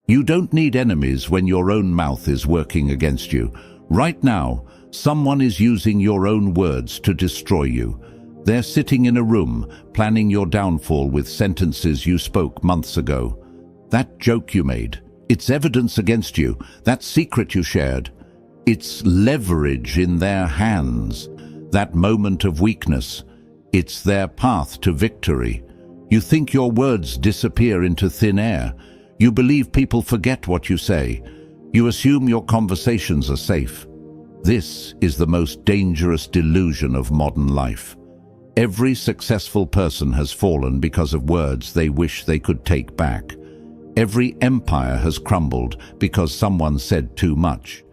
You don't need enemies when your own mouth is working against you. Right now, someone is using your own words to destroy you. They're sitting in a room, planning your downfall with sentences you spoke months ago. That joke you made, it's evidence against you. That secret you shared, it's leverage in their hands. That moment of weakness, it's their path to victory. You think your words disappear into thin air. You believe people forget what you say. You assume your conversations are safe. This is the most dangerous delusion of modern life. Every successful person has fallen because of words they wish they could take back. Every empire has crumbled because someone said too much.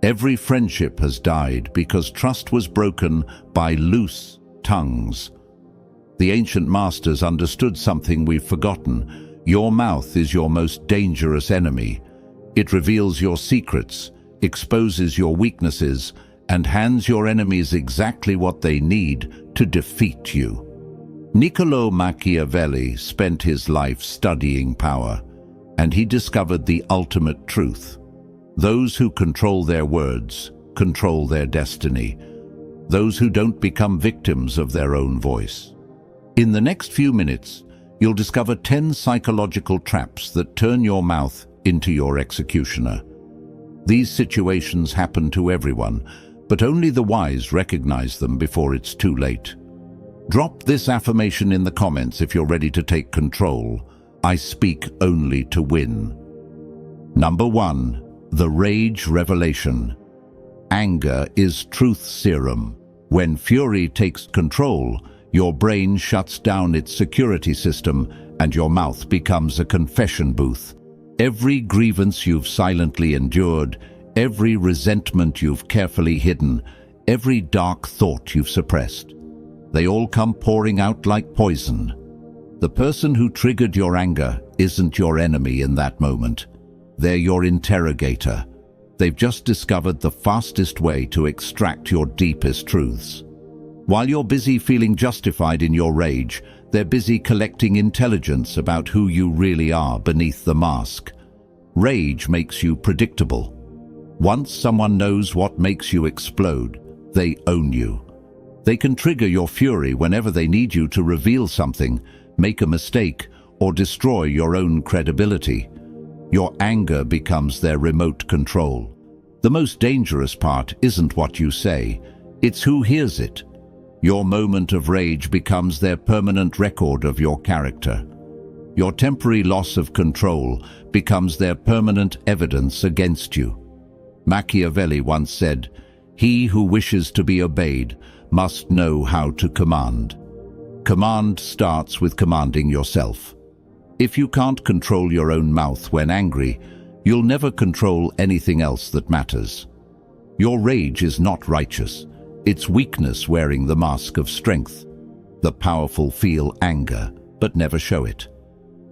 Every friendship has died because trust was broken by loose tongues. The ancient masters understood something we've forgotten. Your mouth is your most dangerous enemy. It reveals your secrets, exposes your weaknesses, and hands your enemies exactly what they need to defeat you. Niccolo Machiavelli spent his life studying power, and he discovered the ultimate truth. Those who control their words control their destiny. Those who don't become victims of their own voice. In the next few minutes, you'll discover 10 psychological traps that turn your mouth into your executioner. These situations happen to everyone, but only the wise recognize them before it's too late. Drop this affirmation in the comments if you're ready to take control. I speak only to win. Number 1. The Rage Revelation. Anger is truth serum. When fury takes control, your brain shuts down its security system and your mouth becomes a confession booth. Every grievance you've silently endured, every resentment you've carefully hidden, every dark thought you've suppressed, they all come pouring out like poison. The person who triggered your anger isn't your enemy in that moment. They're your interrogator. They've just discovered the fastest way to extract your deepest truths. While you're busy feeling justified in your rage, they're busy collecting intelligence about who you really are beneath the mask. Rage makes you predictable. Once someone knows what makes you explode, they own you. They can trigger your fury whenever they need you to reveal something, make a mistake, or destroy your own credibility. Your anger becomes their remote control. The most dangerous part isn't what you say, it's who hears it. Your moment of rage becomes their permanent record of your character. Your temporary loss of control becomes their permanent evidence against you. Machiavelli once said, "He who wishes to be obeyed must know how to command." Command starts with commanding yourself. If you can't control your own mouth when angry, you'll never control anything else that matters. Your rage is not righteous. It's weakness wearing the mask of strength. The powerful feel anger, but never show it.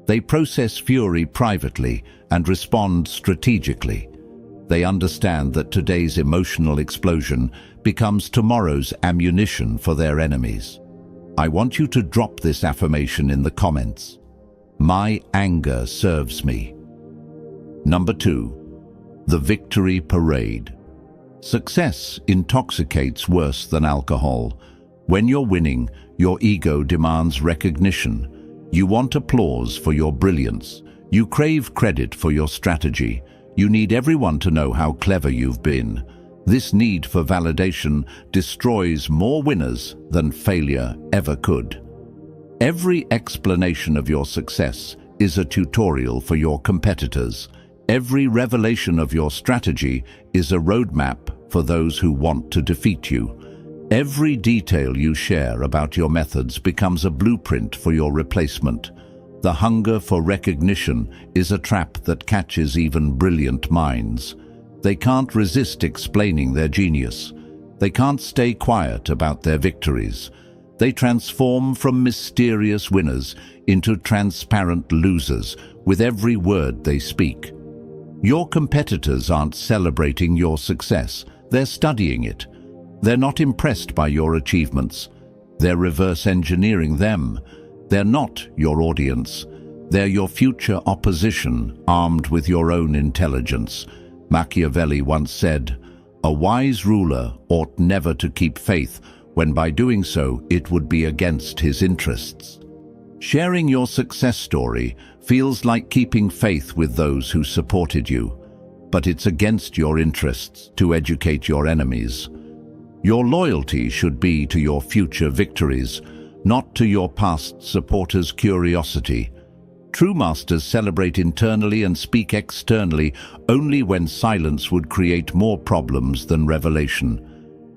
They process fury privately and respond strategically. They understand that today's emotional explosion becomes tomorrow's ammunition for their enemies. I want you to drop this affirmation in the comments. My anger serves me. Number 2. The Victory Parade. Success intoxicates worse than alcohol. When you're winning, your ego demands recognition. You want applause for your brilliance. You crave credit for your strategy. You need everyone to know how clever you've been. This need for validation destroys more winners than failure ever could. Every explanation of your success is a tutorial for your competitors. Every revelation of your strategy is a roadmap for those who want to defeat you. Every detail you share about your methods becomes a blueprint for your replacement. The hunger for recognition is a trap that catches even brilliant minds. They can't resist explaining their genius. They can't stay quiet about their victories. They transform from mysterious winners into transparent losers with every word they speak. Your competitors aren't celebrating your success. They're studying it. They're not impressed by your achievements. They're reverse engineering them. They're not your audience. They're your future opposition, armed with your own intelligence. Machiavelli once said, "A wise ruler ought never to keep faith, when by doing so it would be against his interests." Sharing your success story feels like keeping faith with those who supported you, but it's against your interests to educate your enemies. Your loyalty should be to your future victories, not to your past supporters' curiosity. True masters celebrate internally and speak externally only when silence would create more problems than revelation.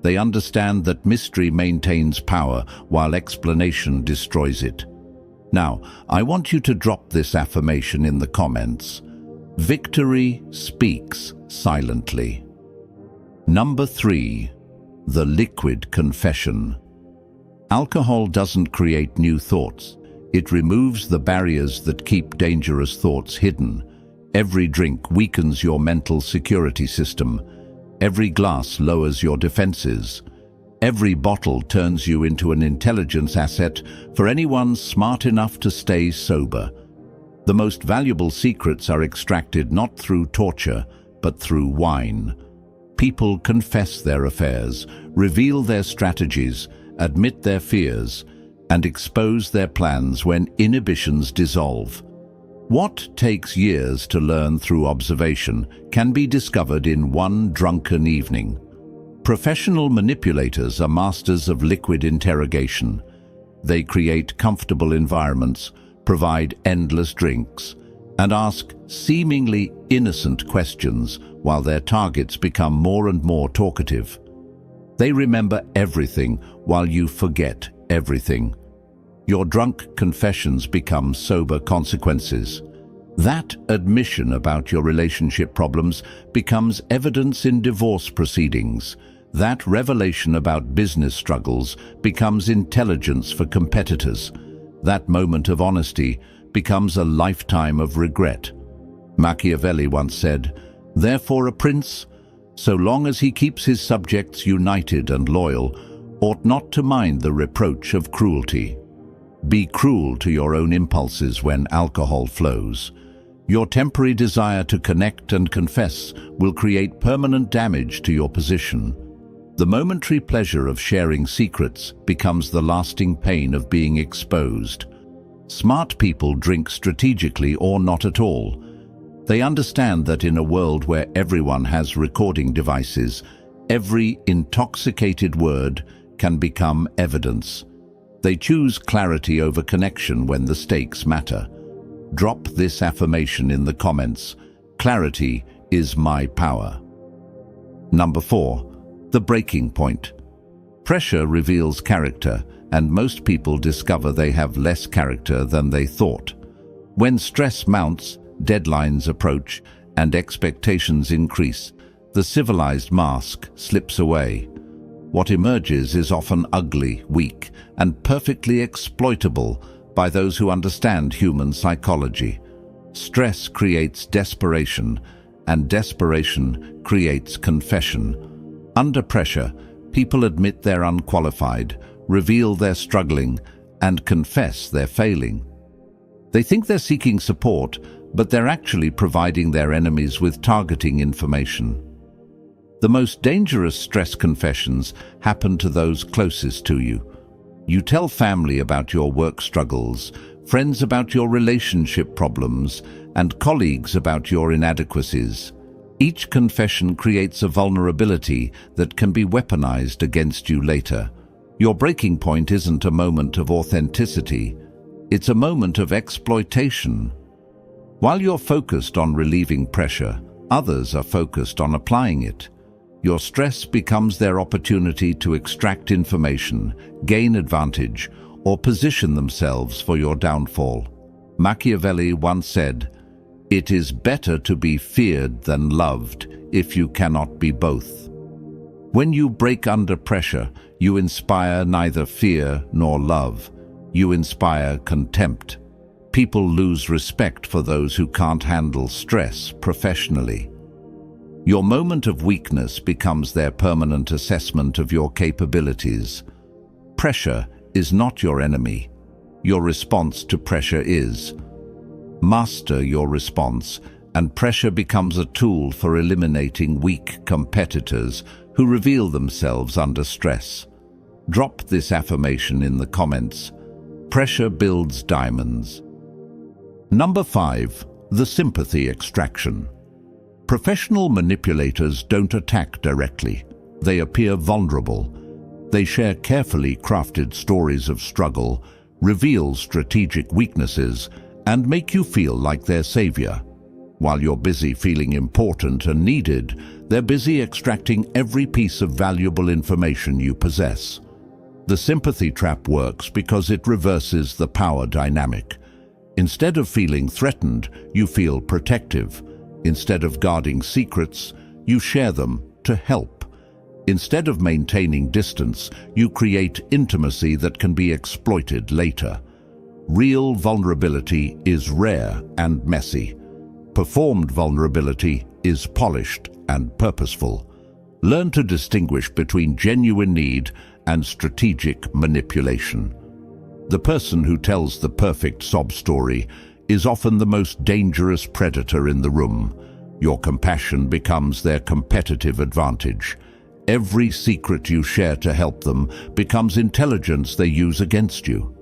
They understand that mystery maintains power while explanation destroys it. Now, I want you to drop this affirmation in the comments. Victory speaks silently. Number 3. The liquid confession. Alcohol doesn't create new thoughts. It removes the barriers that keep dangerous thoughts hidden. Every drink weakens your mental security system. Every glass lowers your defenses. Every bottle turns you into an intelligence asset for anyone smart enough to stay sober. The most valuable secrets are extracted not through torture, but through wine. People confess their affairs, reveal their strategies, admit their fears, and expose their plans when inhibitions dissolve. What takes years to learn through observation can be discovered in one drunken evening. Professional manipulators are masters of liquid interrogation. They create comfortable environments, provide endless drinks, and ask seemingly innocent questions while their targets become more and more talkative. They remember everything while you forget everything. Your drunk confessions become sober consequences. That admission about your relationship problems becomes evidence in divorce proceedings. That revelation about business struggles becomes intelligence for competitors. That moment of honesty becomes a lifetime of regret. Machiavelli once said, "Therefore a prince, so long as he keeps his subjects united and loyal, ought not to mind the reproach of cruelty." Be cruel to your own impulses when alcohol flows. Your temporary desire to connect and confess will create permanent damage to your position. The momentary pleasure of sharing secrets becomes the lasting pain of being exposed. Smart people drink strategically or not at all. They understand that in a world where everyone has recording devices, every intoxicated word can become evidence. They choose clarity over connection when the stakes matter. Drop this affirmation in the comments. Clarity is my power. Number 4. The breaking point. Pressure reveals character, and most people discover they have less character than they thought. When stress mounts, deadlines approach, and expectations increase, the civilized mask slips away. What emerges is often ugly, weak, and perfectly exploitable by those who understand human psychology. Stress creates desperation, and desperation creates confession. Under pressure, people admit they're unqualified, reveal they're struggling, and confess they're failing. They think they're seeking support, but they're actually providing their enemies with targeting information. The most dangerous stress confessions happen to those closest to you. You tell family about your work struggles, friends about your relationship problems, and colleagues about your inadequacies. Each confession creates a vulnerability that can be weaponized against you later. Your breaking point isn't a moment of authenticity. It's a moment of exploitation. While you're focused on relieving pressure, others are focused on applying it. Your stress becomes their opportunity to extract information, gain advantage, or position themselves for your downfall. Machiavelli once said, "It is better to be feared than loved if you cannot be both." When you break under pressure, you inspire neither fear nor love. You inspire contempt. People lose respect for those who can't handle stress professionally. Your moment of weakness becomes their permanent assessment of your capabilities. Pressure is not your enemy. Your response to pressure is. Master your response, and pressure becomes a tool for eliminating weak competitors who reveal themselves under stress. Drop this affirmation in the comments. Pressure builds diamonds. Number 5. The sympathy extraction. Professional manipulators don't attack directly. They appear vulnerable. They share carefully crafted stories of struggle, reveal strategic weaknesses, and make you feel like their savior. While you're busy feeling important and needed, they're busy extracting every piece of valuable information you possess. The sympathy trap works because it reverses the power dynamic. Instead of feeling threatened, you feel protective. Instead of guarding secrets, you share them to help. Instead of maintaining distance, you create intimacy that can be exploited later. Real vulnerability is rare and messy. Performed vulnerability is polished and purposeful. Learn to distinguish between genuine need and strategic manipulation. The person who tells the perfect sob story is often the most dangerous predator in the room. Your compassion becomes their competitive advantage. Every secret you share to help them becomes intelligence they use against you.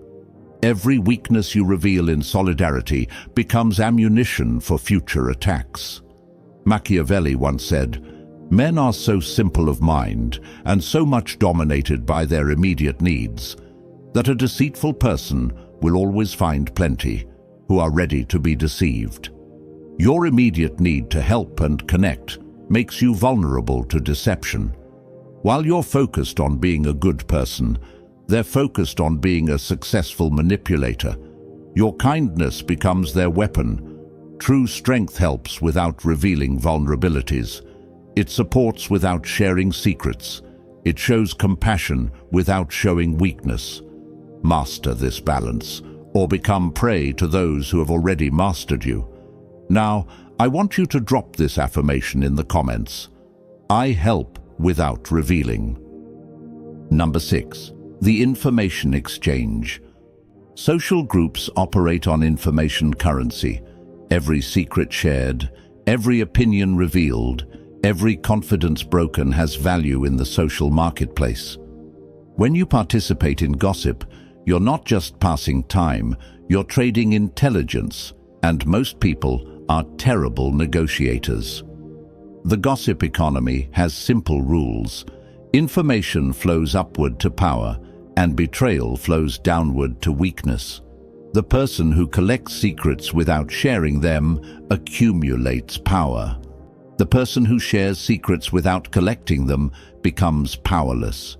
Every weakness you reveal in solidarity becomes ammunition for future attacks. Machiavelli once said, "Men are so simple of mind and so much dominated by their immediate needs that a deceitful person will always find plenty who are ready to be deceived." Your immediate need to help and connect makes you vulnerable to deception. While you're focused on being a good person, they're focused on being a successful manipulator. Your kindness becomes their weapon. True strength helps without revealing vulnerabilities. It supports without sharing secrets. It shows compassion without showing weakness. Master this balance, or become prey to those who have already mastered you. Now, I want you to drop this affirmation in the comments. I help without revealing. Number 6. The information exchange. Social groups operate on information currency. Every secret shared, every opinion revealed, every confidence broken has value in the social marketplace. When you participate in gossip, you're not just passing time, you're trading intelligence, and most people are terrible negotiators. The gossip economy has simple rules. Information flows upward to power, and betrayal flows downward to weakness. The person who collects secrets without sharing them accumulates power. The person who shares secrets without collecting them becomes powerless.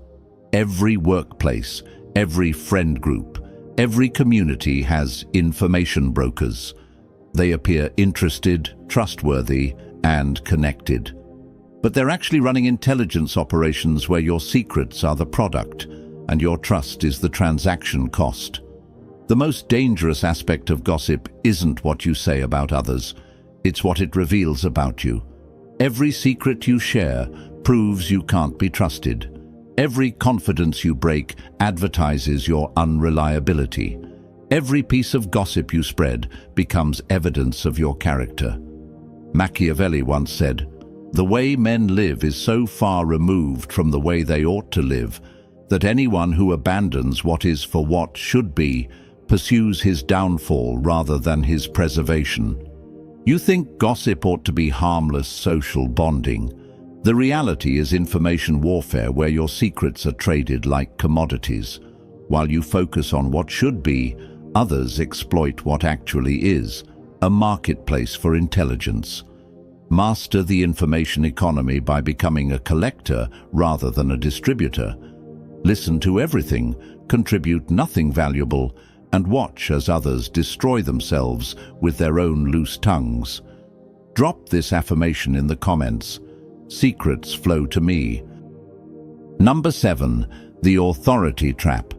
Every workplace, every friend group, every community has information brokers. They appear interested, trustworthy, and connected. But they're actually running intelligence operations where your secrets are the product and your trust is the transaction cost. The most dangerous aspect of gossip isn't what you say about others, it's what it reveals about you. Every secret you share proves you can't be trusted. Every confidence you break advertises your unreliability. Every piece of gossip you spread becomes evidence of your character. Machiavelli once said, "The way men live is so far removed from the way they ought to live that anyone who abandons what is for what should be pursues his downfall rather than his preservation." You think gossip ought to be harmless social bonding. The reality is information warfare where your secrets are traded like commodities. While you focus on what should be, others exploit what actually is, a marketplace for intelligence. Master the information economy by becoming a collector rather than a distributor. Listen to everything, contribute nothing valuable, and watch as others destroy themselves with their own loose tongues. Drop this affirmation in the comments. Secrets flow to me. Number 7. The authority trap.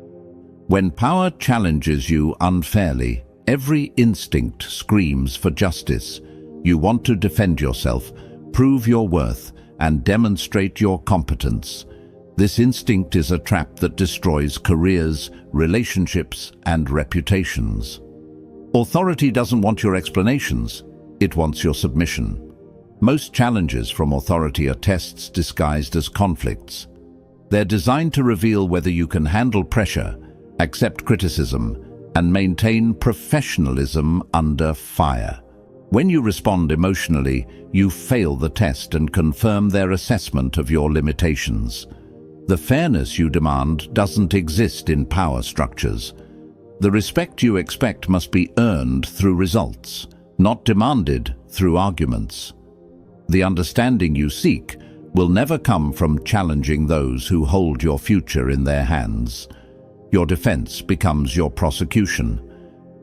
When power challenges you unfairly, every instinct screams for justice. You want to defend yourself, prove your worth, and demonstrate your competence. This instinct is a trap that destroys careers, relationships, and reputations. Authority doesn't want your explanations, it wants your submission. Most challenges from authority are tests disguised as conflicts. They're designed to reveal whether you can handle pressure, accept criticism, and maintain professionalism under fire. When you respond emotionally, you fail the test and confirm their assessment of your limitations. The fairness you demand doesn't exist in power structures. The respect you expect must be earned through results, not demanded through arguments. The understanding you seek will never come from challenging those who hold your future in their hands. Your defense becomes your prosecution.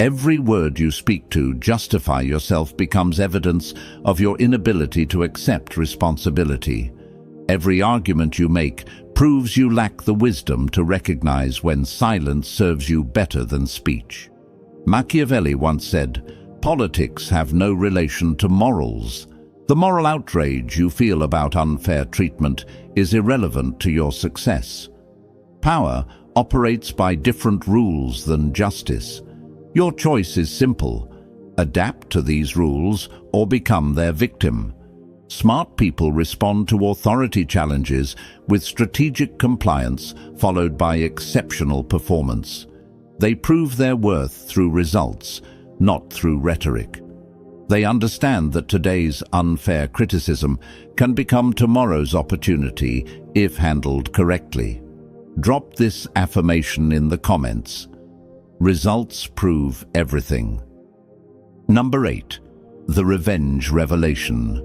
Every word you speak to justify yourself becomes evidence of your inability to accept responsibility. Every argument you make proves you lack the wisdom to recognize when silence serves you better than speech. Machiavelli once said, "Politics have no relation to morals." The moral outrage you feel about unfair treatment is irrelevant to your success. Power operates by different rules than justice. Your choice is simple: adapt to these rules or become their victim. Smart people respond to authority challenges with strategic compliance followed by exceptional performance. They prove their worth through results, not through rhetoric. They understand that today's unfair criticism can become tomorrow's opportunity if handled correctly. Drop this affirmation in the comments. Results prove everything. Number 8. The revenge revelation.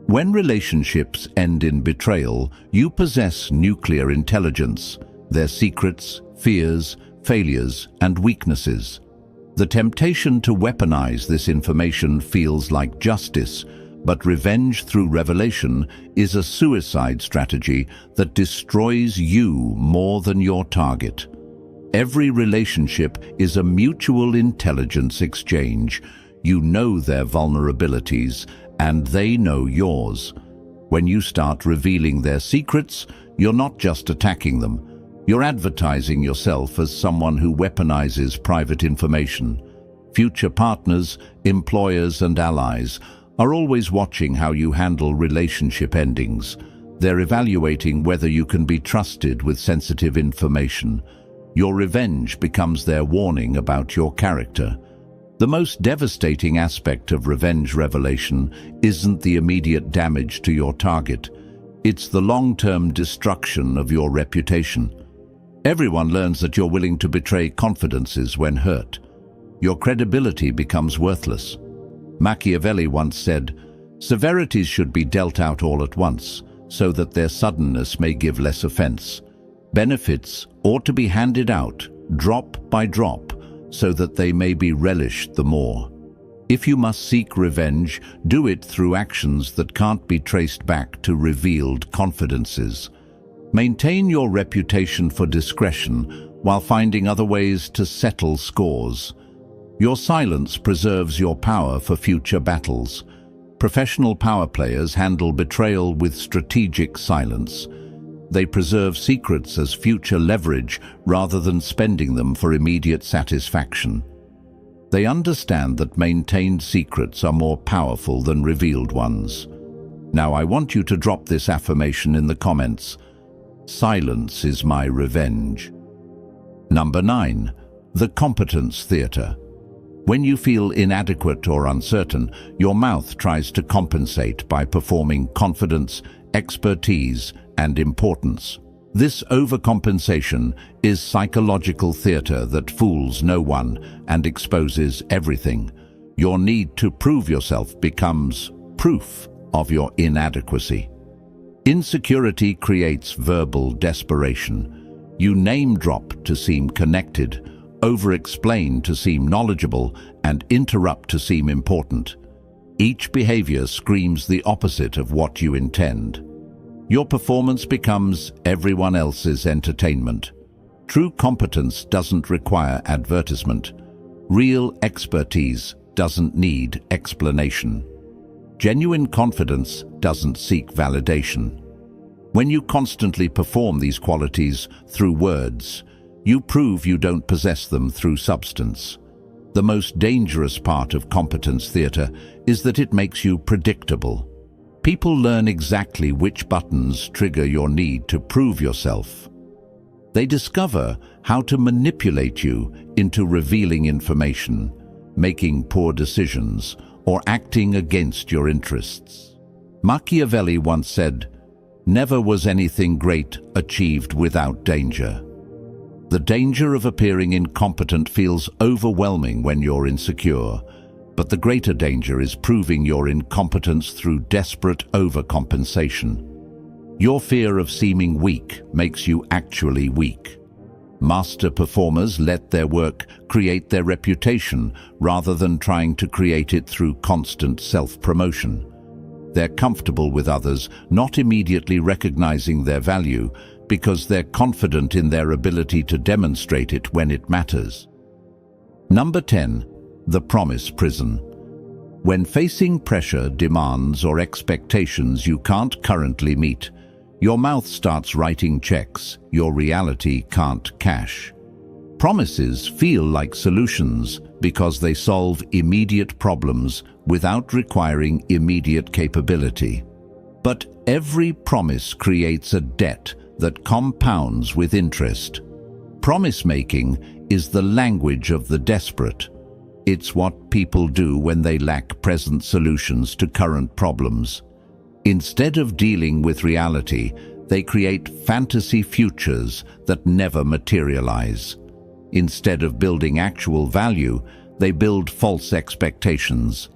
When relationships end in betrayal, you possess nuclear intelligence, their secrets, fears, failures, and weaknesses. The temptation to weaponize this information feels like justice, but revenge through revelation is a suicide strategy that destroys you more than your target. Every relationship is a mutual intelligence exchange. You know their vulnerabilities, and they know yours. When you start revealing their secrets, you're not just attacking them. You're advertising yourself as someone who weaponizes private information. Future partners, employers, and allies are always watching how you handle relationship endings. They're evaluating whether you can be trusted with sensitive information. Your revenge becomes their warning about your character. The most devastating aspect of revenge revelation isn't the immediate damage to your target. It's the long-term destruction of your reputation. Everyone learns that you're willing to betray confidences when hurt. Your credibility becomes worthless. Machiavelli once said, "Severities should be dealt out all at once, so that their suddenness may give less offense. Benefits ought to be handed out, drop by drop, so that they may be relished the more. If you must seek revenge, do it through actions that can't be traced back to revealed confidences. Maintain your reputation for discretion while finding other ways to settle scores. Your silence preserves your power for future battles. Professional power players handle betrayal with strategic silence. They preserve secrets as future leverage rather than spending them for immediate satisfaction. They understand that maintained secrets are more powerful than revealed ones. Now I want you to drop this affirmation in the comments. Silence is my revenge. Number 9. The competence theater. When you feel inadequate or uncertain, your mouth tries to compensate by performing confidence, expertise, and importance. This overcompensation is psychological theater that fools no one and exposes everything. Your need to prove yourself becomes proof of your inadequacy. Insecurity creates verbal desperation. You name drop to seem connected, overexplain to seem knowledgeable, and interrupt to seem important. Each behavior screams the opposite of what you intend. Your performance becomes everyone else's entertainment. True competence doesn't require advertisement. Real expertise doesn't need explanation. Genuine confidence doesn't seek validation. When you constantly perform these qualities through words, you prove you don't possess them through substance. The most dangerous part of competence theatre is that it makes you predictable. People learn exactly which buttons trigger your need to prove yourself. They discover how to manipulate you into revealing information, making poor decisions, or acting against your interests. Machiavelli once said, "Never was anything great achieved without danger." The danger of appearing incompetent feels overwhelming when you're insecure, but the greater danger is proving your incompetence through desperate overcompensation. Your fear of seeming weak makes you actually weak. Master performers let their work create their reputation rather than trying to create it through constant self-promotion. They're comfortable with others not immediately recognizing their value because they're confident in their ability to demonstrate it when it matters. Number 10. The promise prison. When facing pressure, demands, or expectations you can't currently meet, your mouth starts writing checks your reality can't cash. Promises feel like solutions because they solve immediate problems without requiring immediate capability. But every promise creates a debt that compounds with interest. Promise-making is the language of the desperate. It's what people do when they lack present solutions to current problems. Instead of dealing with reality, they create fantasy futures that never materialize. Instead of building actual value, they build false expectations.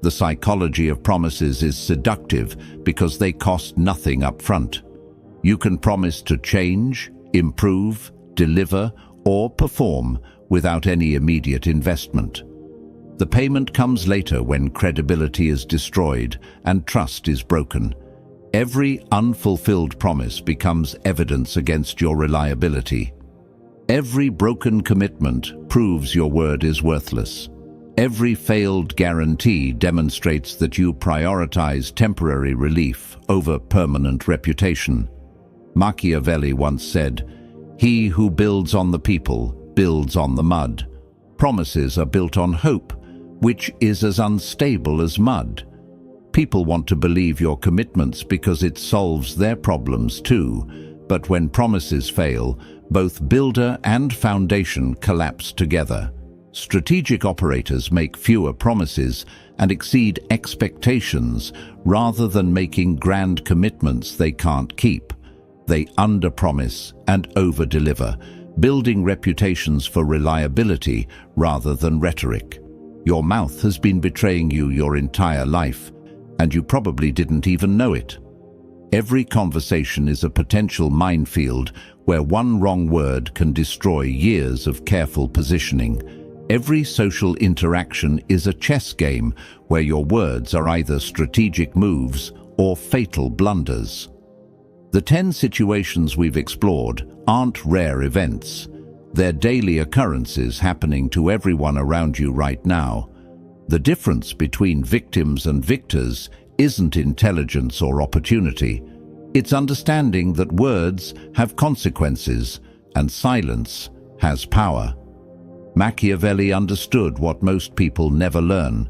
The psychology of promises is seductive because they cost nothing up front. You can promise to change, improve, deliver, or perform without any immediate investment. The payment comes later when credibility is destroyed and trust is broken. Every unfulfilled promise becomes evidence against your reliability. Every broken commitment proves your word is worthless. Every failed guarantee demonstrates that you prioritize temporary relief over permanent reputation. Machiavelli once said, "He who builds on the people builds on the mud." Promises are built on hope, which is as unstable as mud. People want to believe your commitments because it solves their problems too, but when promises fail, both builder and foundation collapse together. Strategic operators make fewer promises and exceed expectations rather than making grand commitments they can't keep. They underpromise and overdeliver, building reputations for reliability rather than rhetoric. Your mouth has been betraying you your entire life, and you probably didn't even know it. Every conversation is a potential minefield where one wrong word can destroy years of careful positioning. Every social interaction is a chess game where your words are either strategic moves or fatal blunders. The 10 situations we've explored aren't rare events. They're daily occurrences happening to everyone around you right now. The difference between victims and victors isn't intelligence or opportunity. It's understanding that words have consequences and silence has power. Machiavelli understood what most people never learn.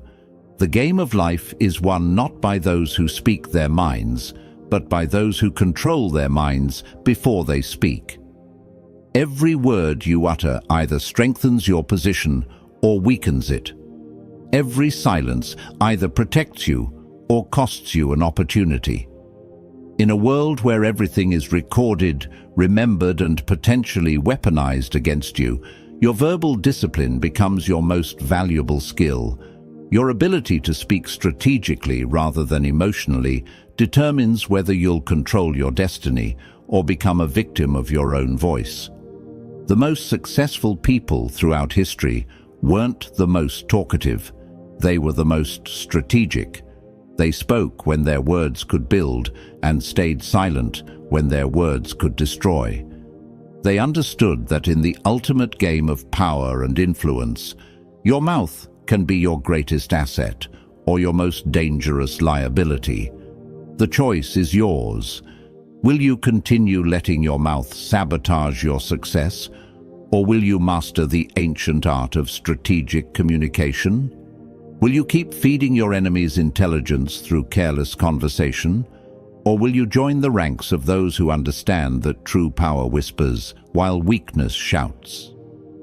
The game of life is won not by those who speak their minds, but by those who control their minds before they speak. Every word you utter either strengthens your position or weakens it. Every silence either protects you or costs you an opportunity. In a world where everything is recorded, remembered, and potentially weaponized against you, your verbal discipline becomes your most valuable skill. Your ability to speak strategically rather than emotionally determines whether you'll control your destiny or become a victim of your own voice. The most successful people throughout history weren't the most talkative. They were the most strategic. They spoke when their words could build and stayed silent when their words could destroy. They understood that in the ultimate game of power and influence, your mouth can be your greatest asset or your most dangerous liability. The choice is yours. Will you continue letting your mouth sabotage your success, Or will you master the ancient art of strategic communication? Will you keep feeding your enemy's intelligence through careless conversation? Or will you join the ranks of those who understand that true power whispers while weakness shouts?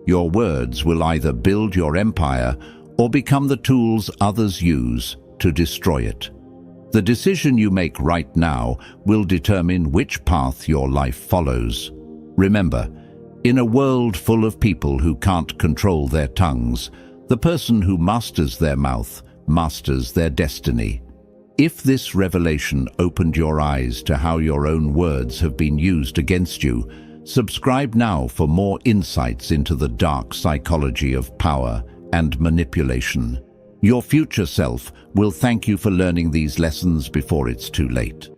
Your words will either build your empire or become the tools others use to destroy it. The decision you make right now will determine which path your life follows. Remember, in a world full of people who can't control their tongues, the person who masters their mouth masters their destiny. If this revelation opened your eyes to how your own words have been used against you, subscribe now for more insights into the dark psychology of power and manipulation. Your future self will thank you for learning these lessons before it's too late.